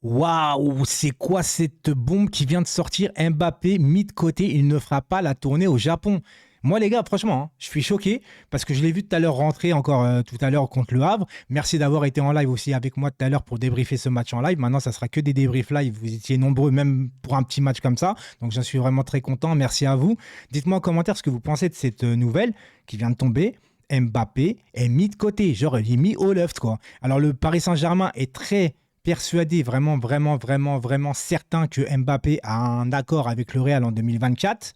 Waouh, c'est quoi cette bombe qui vient de sortir? Mbappé mis de côté, il ne fera pas la tournée au Japon. Moi, les gars, franchement, hein, je suis choqué parce que je l'ai vu tout à l'heure rentrer encore tout à l'heure contre le Havre. Merci d'avoir été en live aussi avec moi tout à l'heure pour débriefer ce match en live. Maintenant, ça sera que des débriefs live. Vous étiez nombreux, même pour un petit match comme ça. Donc, j'en suis vraiment très content. Merci à vous. Dites-moi en commentaire ce que vous pensez de cette nouvelle qui vient de tomber. Mbappé est mis de côté, genre il est mis au left, quoi. Alors, le Paris Saint-Germain est très persuadé, vraiment certain que Mbappé a un accord avec le Real en 2024.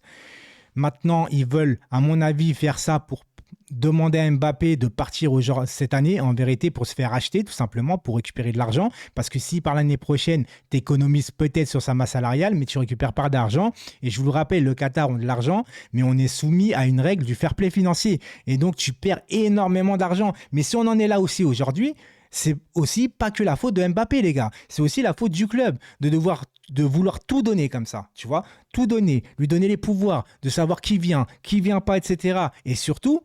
Maintenant, ils veulent, à mon avis, faire ça pour demander à Mbappé de partir cette année, en vérité, pour se faire acheter, tout simplement, pour récupérer de l'argent. Parce que si par l'année prochaine, tu économises peut-être sur sa masse salariale, mais tu récupères pas d'argent. Et je vous le rappelle, le Qatar ont de l'argent, mais on est soumis à une règle du fair play financier. Et donc, tu perds énormément d'argent. Mais si on en est là aussi aujourd'hui, c'est aussi pas que la faute de Mbappé, les gars. C'est aussi la faute du club de vouloir tout donner comme ça, tu vois, tout donner, lui donner les pouvoirs, de savoir qui vient pas, etc. Et surtout,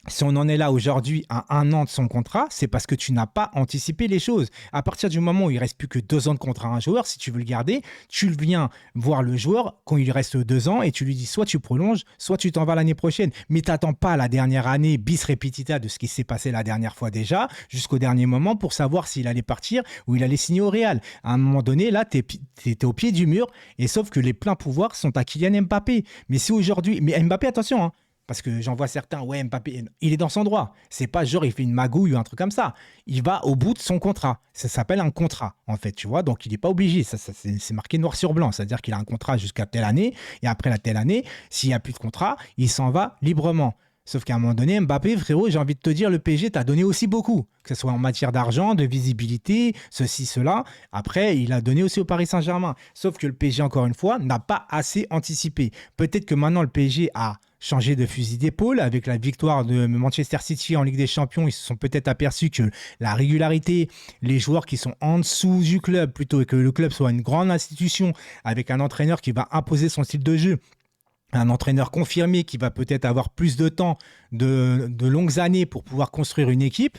si on en est là aujourd'hui à 1 an de son contrat, c'est parce que tu n'as pas anticipé les choses. À partir du moment où il reste plus que 2 ans de contrat à un joueur, si tu veux le garder, tu viens voir le joueur quand il reste 2 ans et tu lui dis soit tu prolonges, soit tu t'en vas l'année prochaine. Mais tu n'attends pas la dernière année bis repetita de ce qui s'est passé la dernière fois déjà, jusqu'au dernier moment pour savoir s'il allait partir ou il allait signer au Real. À un moment donné, là, tu es au pied du mur et sauf que les pleins pouvoirs sont à Kylian Mbappé. Mais si aujourd'hui... Mais Mbappé, attention, hein, parce que j'en vois certains, ouais, Mbappé, il est dans son droit. C'est pas genre il fait une magouille ou un truc comme ça. Il va au bout de son contrat. Ça s'appelle un contrat, en fait, tu vois. Donc, il n'est pas obligé. C'est marqué noir sur blanc. C'est-à-dire qu'il a un contrat jusqu'à telle année. Et après la telle année, s'il n'y a plus de contrat, il s'en va librement. Sauf qu'à un moment donné, Mbappé, frérot, j'ai envie de te dire, le PSG t'a donné aussi beaucoup. Que ce soit en matière d'argent, de visibilité, ceci, cela. Après, il a donné aussi au Paris Saint-Germain. Sauf que le PSG, encore une fois, n'a pas assez anticipé. Peut-être que maintenant, le PSG a changé de fusil d'épaule avec la victoire de Manchester City en Ligue des Champions. Ils se sont peut-être aperçus que la régularité, les joueurs qui sont en dessous du club, plutôt que le club soit une grande institution avec un entraîneur qui va imposer son style de jeu, un entraîneur confirmé qui va peut-être avoir plus de temps, de longues années pour pouvoir construire une équipe,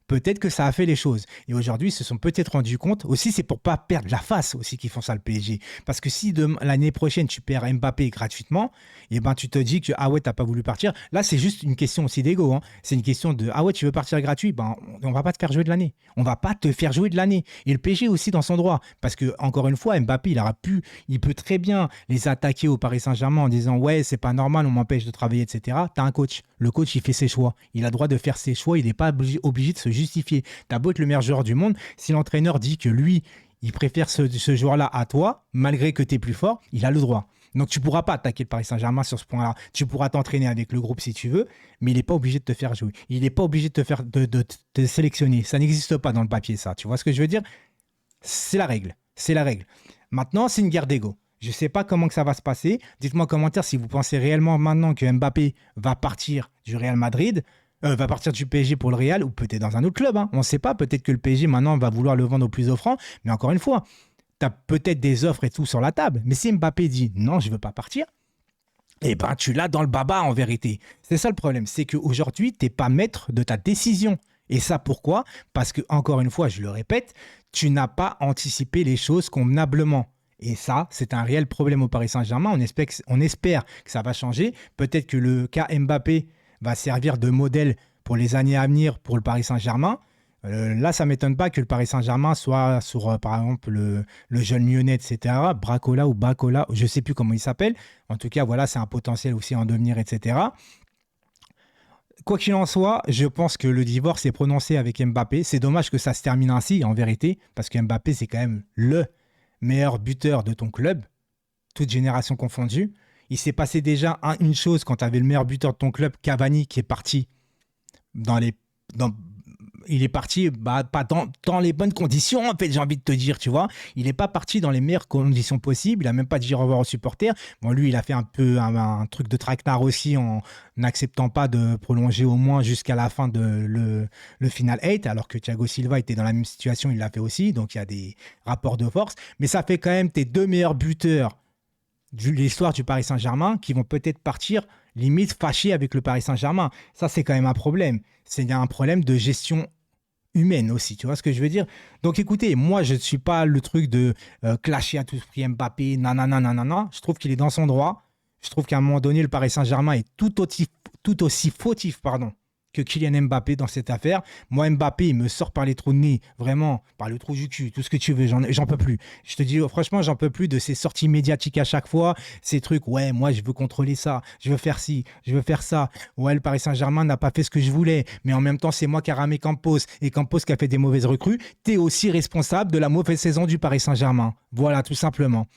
peut-être que ça a fait les choses. Et aujourd'hui, ils se sont peut-être rendus compte. Aussi, c'est pour pas perdre la face aussi qu'ils font ça, le PSG. Parce que si l'année prochaine, tu perds Mbappé gratuitement, et ben tu te dis que, ah ouais, t'as pas voulu partir. Là, c'est juste une question aussi d'ego. Hein. C'est une question de, ah ouais, tu veux partir gratuit, ben on va pas te faire jouer de l'année. On va pas te faire jouer de l'année. Et le PSG aussi dans son droit. Parce que, encore une fois, Mbappé, il peut très bien les attaquer au Paris Saint-Germain en disant, ouais, c'est pas normal, on m'empêche de travailler, etc. T'as un coach. Le coach, il fait ses choix. Il a le droit de faire ses choix. Il n'est pas obligé de se justifier. T'as beau être le meilleur joueur du monde, si l'entraîneur dit que lui, il préfère ce joueur-là à toi, malgré que tu es plus fort, il a le droit. Donc tu ne pourras pas attaquer le Paris Saint-Germain sur ce point-là. Tu pourras t'entraîner avec le groupe si tu veux, mais il n'est pas obligé de te faire jouer. Il n'est pas obligé de te sélectionner. Ça n'existe pas dans le papier, ça. Tu vois ce que je veux dire? C'est la règle. C'est la règle. Maintenant, c'est une guerre d'ego. Je ne sais pas comment que ça va se passer. Dites-moi en commentaire si vous pensez réellement maintenant que Mbappé va partir du Real Madrid, va partir du PSG pour le Real ou peut-être dans un autre club. Hein. On ne sait pas. Peut-être que le PSG maintenant va vouloir le vendre au plus offrant. Mais encore une fois, tu as peut-être des offres et tout sur la table. Mais si Mbappé dit non, je ne veux pas partir, eh ben tu l'as dans le baba en vérité. C'est ça le problème. C'est qu'aujourd'hui, tu n'es pas maître de ta décision. Et ça, pourquoi? Parce que, encore une fois, je le répète, tu n'as pas anticipé les choses convenablement. Et ça, c'est un réel problème au Paris Saint-Germain. On espère que ça va changer. Peut-être que le cas Mbappé va servir de modèle pour les années à venir pour le Paris Saint-Germain. Là, ça ne m'étonne pas que le Paris Saint-Germain soit sur, par exemple, le jeune Lyonnais, etc. Bracola ou Bacola, je ne sais plus comment il s'appelle. En tout cas, voilà, c'est un potentiel aussi en devenir, etc. Quoi qu'il en soit, je pense que le divorce est prononcé avec Mbappé. C'est dommage que ça se termine ainsi, en vérité, parce que Mbappé, c'est quand même le meilleur buteur de ton club, toute génération confondue. Il s'est passé déjà une chose quand tu avais le meilleur buteur de ton club, Cavani, qui est parti il est parti pas dans les bonnes conditions, en fait, j'ai envie de te dire, tu vois. Il n'est pas parti dans les meilleures conditions possibles. Il n'a même pas dit au revoir aux supporters. Bon, lui, il a fait un peu un truc de traquenard aussi en n'acceptant pas de prolonger au moins jusqu'à la fin de le Final 8, alors que Thiago Silva était dans la même situation, il l'a fait aussi. Donc, il y a des rapports de force. Mais ça fait quand même tes deux meilleurs buteurs de l'histoire du Paris Saint-Germain qui vont peut-être partir limite fâchés avec le Paris Saint-Germain. Ça, c'est quand même un problème. C'est un problème de gestion humaine aussi, tu vois ce que je veux dire? Donc écoutez, moi je ne suis pas le truc de clasher à tout prix Mbappé, nanana, nanana. Je trouve qu'il est dans son droit. Je trouve qu'à un moment donné, le Paris Saint-Germain est tout aussi fautif, pardon, que Kylian Mbappé dans cette affaire. Moi, Mbappé, il me sort par les trous de nez, vraiment, par le trou du cul, tout ce que tu veux, j'en peux plus. Je te dis, franchement, j'en peux plus de ces sorties médiatiques à chaque fois, ces trucs, ouais, moi, je veux contrôler ça, je veux faire ci, je veux faire ça. Ouais, le Paris Saint-Germain n'a pas fait ce que je voulais, mais en même temps, c'est moi qui a ramé Campos, et Campos qui a fait des mauvaises recrues. T'es aussi responsable de la mauvaise saison du Paris Saint-Germain. Voilà, tout simplement.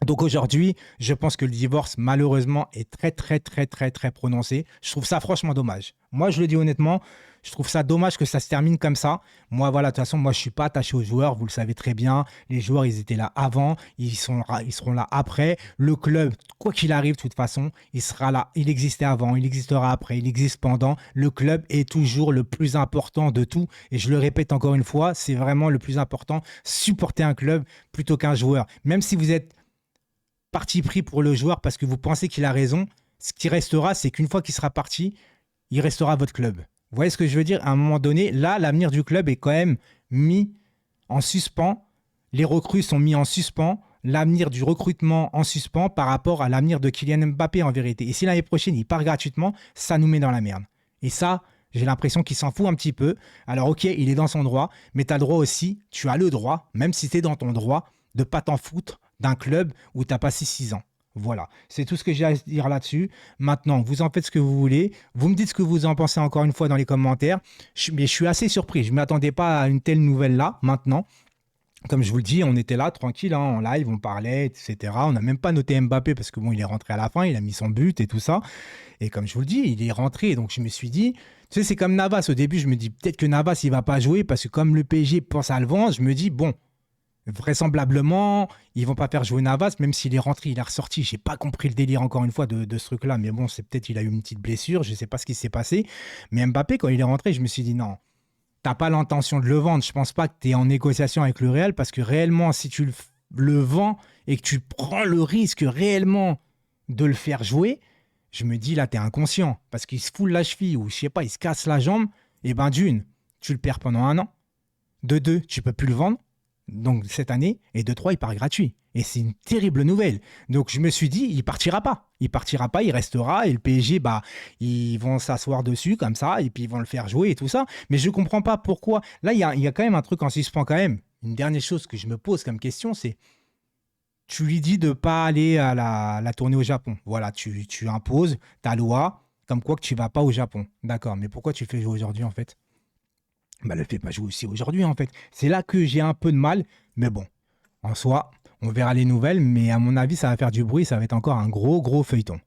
Donc aujourd'hui, je pense que le divorce, malheureusement, est très, très, très, très, très prononcé. Je trouve ça franchement dommage. Moi, je le dis honnêtement, je trouve ça dommage que ça se termine comme ça. Moi, voilà, de toute façon, moi, je ne suis pas attaché aux joueurs, vous le savez très bien. Les joueurs, ils étaient là avant, ils seront là après. Le club, quoi qu'il arrive, de toute façon, il sera là. Il existait avant, il existera après, il existe pendant. Le club est toujours le plus important de tout. Et je le répète encore une fois, c'est vraiment le plus important. Supporter un club plutôt qu'un joueur. Même si vous êtes parti pris pour le joueur parce que vous pensez qu'il a raison, ce qui restera, c'est qu'une fois qu'il sera parti, il restera votre club. Vous voyez ce que je veux dire? À un moment donné, là, l'avenir du club est quand même mis en suspens. Les recrues sont mis en suspens. L'avenir du recrutement en suspens par rapport à l'avenir de Kylian Mbappé en vérité. Et si l'année prochaine, il part gratuitement, ça nous met dans la merde. Et ça, j'ai l'impression qu'il s'en fout un petit peu. Alors ok, il est dans son droit, mais tu as le droit aussi, tu as le droit, même si tu es dans ton droit, de ne pas t'en foutre d'un club où tu as passé 6 ans. Voilà, c'est tout ce que j'ai à dire là-dessus. Maintenant, vous en faites ce que vous voulez. Vous me dites ce que vous en pensez encore une fois dans les commentaires. Mais je suis assez surpris. Je ne m'attendais pas à une telle nouvelle-là, maintenant. Comme je vous le dis, on était là, tranquille, hein, en live, on parlait, etc. On n'a même pas noté Mbappé parce que bon, il est rentré à la fin, il a mis son but et tout ça. Et comme je vous le dis, il est rentré. Donc je me suis dit, tu sais, c'est comme Navas. Au début, je me dis peut-être que Navas, il ne va pas jouer parce que comme le PSG pense à le vendre, je me dis, bon, vraisemblablement, ils vont pas faire jouer Navas, même s'il est rentré, il est ressorti. J'ai pas compris le délire encore une fois de ce truc-là, mais bon, c'est peut-être il a eu une petite blessure, je sais pas ce qui s'est passé. Mais Mbappé, quand il est rentré, je me suis dit non, t'as pas l'intention de le vendre. Je pense pas que tu es en négociation avec le Real, parce que réellement, si tu le vends et que tu prends le risque réellement de le faire jouer, je me dis là, t'es inconscient, parce qu'il se fout la cheville ou je sais pas, il se casse la jambe. Et ben d'une, tu le perds pendant 1 an. De deux, tu peux plus le vendre. Donc cette année, et de 3, il part gratuit. Et c'est une terrible nouvelle. Donc je me suis dit, il partira pas. Il partira pas, il restera. Et le PSG, bah, ils vont s'asseoir dessus comme ça, et puis ils vont le faire jouer et tout ça. Mais je comprends pas pourquoi. Là, il y a quand même un truc en suspens quand même. Une dernière chose que je me pose comme question, c'est tu lui dis de ne pas aller à la tournée au Japon. Voilà, tu imposes ta loi, comme quoi que tu vas pas au Japon. D'accord, mais pourquoi tu fais jouer aujourd'hui en fait? Bah, le fait pas jouer aussi aujourd'hui, en fait. C'est là que j'ai un peu de mal. Mais bon, en soi, on verra les nouvelles. Mais à mon avis, ça va faire du bruit. Ça va être encore un gros, gros feuilleton.